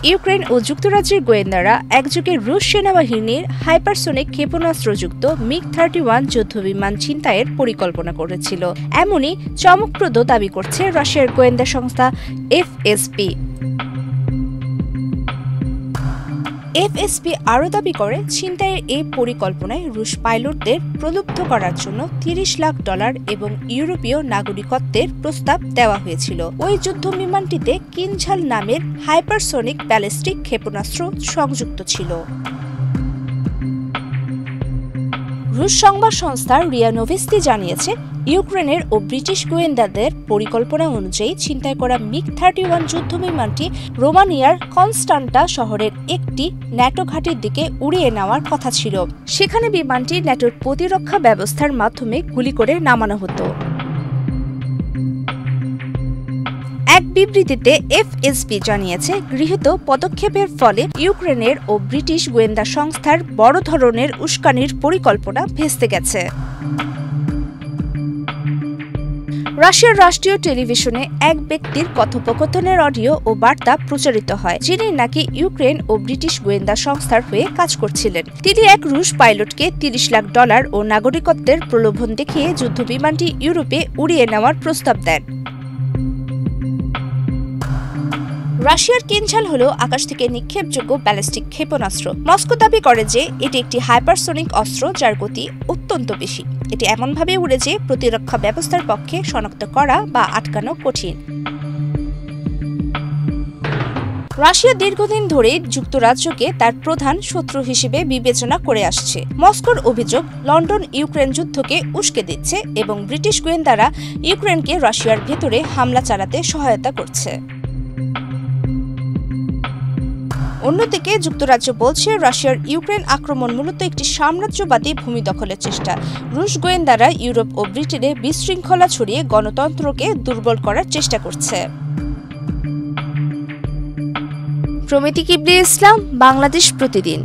Ukraine ও যুক্তরাজ্যের গোয়েন্দারা একযোগে রুশ সেনাবাহিনীর হাইপারসোনিক ক্ষেপণাস্ত্রযুক্ত মিগ-31 যুদ্ধবিমান ছিনতাইয়ের পরিকল্পনা করেছিল, এমনই চমকপ্রদ দাবি করছে রাশিয়ার গোয়েন্দা সংস্থা এফএসবি। এফএসবি আরও দাবি করে, ছিনতাইয়ের এই পরিকল্পনায় রুশ পাইলটদের প্রলুব্ধ করার জন্য $30 লাখ এবং ইউরোপীয় নাগরিকত্বের প্রস্তাব দেওয়া হয়েছিল। ওই যুদ্ধবিমানটিতে কিনঝাল নামের হাইপারসোনিক ব্যালিস্টিক ক্ষেপণাস্ত্র সংযুক্ত ছিল। রুশ সংবাদ সংস্থা রিয়া নোভেস্তি জানিয়েছে, ইউক্রেনের ও ব্রিটিশ গোয়েন্দাদের পরিকল্পনা অনুযায়ী ছিনতাই করা মিগ-31 যুদ্ধবিমানটি রোমানিয়ার কনস্টান্টা শহরের একটি ন্যাটো ঘাঁটির দিকে উড়িয়ে নেওয়ার কথা ছিল। সেখানে বিমানটি ন্যাটোর প্রতিরক্ষা ব্যবস্থার মাধ্যমে গুলি করে নামানো হতো। এক বিবৃতিতে এফএসবি জানিয়েছে, গৃহীত পদক্ষেপের ফলে ইউক্রেনের ও ব্রিটিশ গোয়েন্দা সংস্থার বড় ধরনের উস্কানির পরিকল্পনা ভেস্তে গেছে। রাশিয়ার রাষ্ট্রীয় টেলিভিশনে এক ব্যক্তির কথোপকথনের অডিও ও বার্তা প্রচারিত হয়, যিনি নাকি ইউক্রেন ও ব্রিটিশ গোয়েন্দা সংস্থার হয়ে কাজ করছিলেন। তিনি এক রুশ পাইলটকে $30 লাখ ও নাগরিকত্বের প্রলোভন দেখিয়ে যুদ্ধবিমানটি ইউরোপে উড়িয়ে নেওয়ার প্রস্তাব দেন। রাশিয়ার কিনঝাল হল আকাশ থেকে নিক্ষেপযোগ্য ব্যালিস্টিক ক্ষেপণাস্ত্র। মস্কো দাবি করে যে এটি একটি হাইপারসোনিক অস্ত্র, যার গতি অত্যন্ত বেশি। এটি এমনভাবে উড়ে যে প্রতিরক্ষা ব্যবস্থার পক্ষে শনাক্ত করা বা আটকানো কঠিন। রাশিয়া দীর্ঘদিন ধরে যুক্তরাজ্যকে তার প্রধান শত্রু হিসেবে বিবেচনা করে আসছে। মস্কোর অভিযোগ, লন্ডন ইউক্রেন যুদ্ধকে উস্কে দিচ্ছে এবং ব্রিটিশ গোয়েন্দারা ইউক্রেনকে রাশিয়ার ভেতরে হামলা চালাতে সহায়তা করছে। অন্যদিকে যুক্তরাজ্য বলছে, রাশিয়ার ইউক্রেন আক্রমণ মূলত একটি সাম্রাজ্যবাদী ভূমি দখলের চেষ্টা। রুশ গোয়েন্দারা ইউরোপ ও ব্রিটেনে বিশৃঙ্খলা ছড়িয়ে গণতন্ত্রকে দুর্বল করার চেষ্টা করছে। প্রমিতি কিবলি ইসলাম, বাংলাদেশ প্রতিদিন।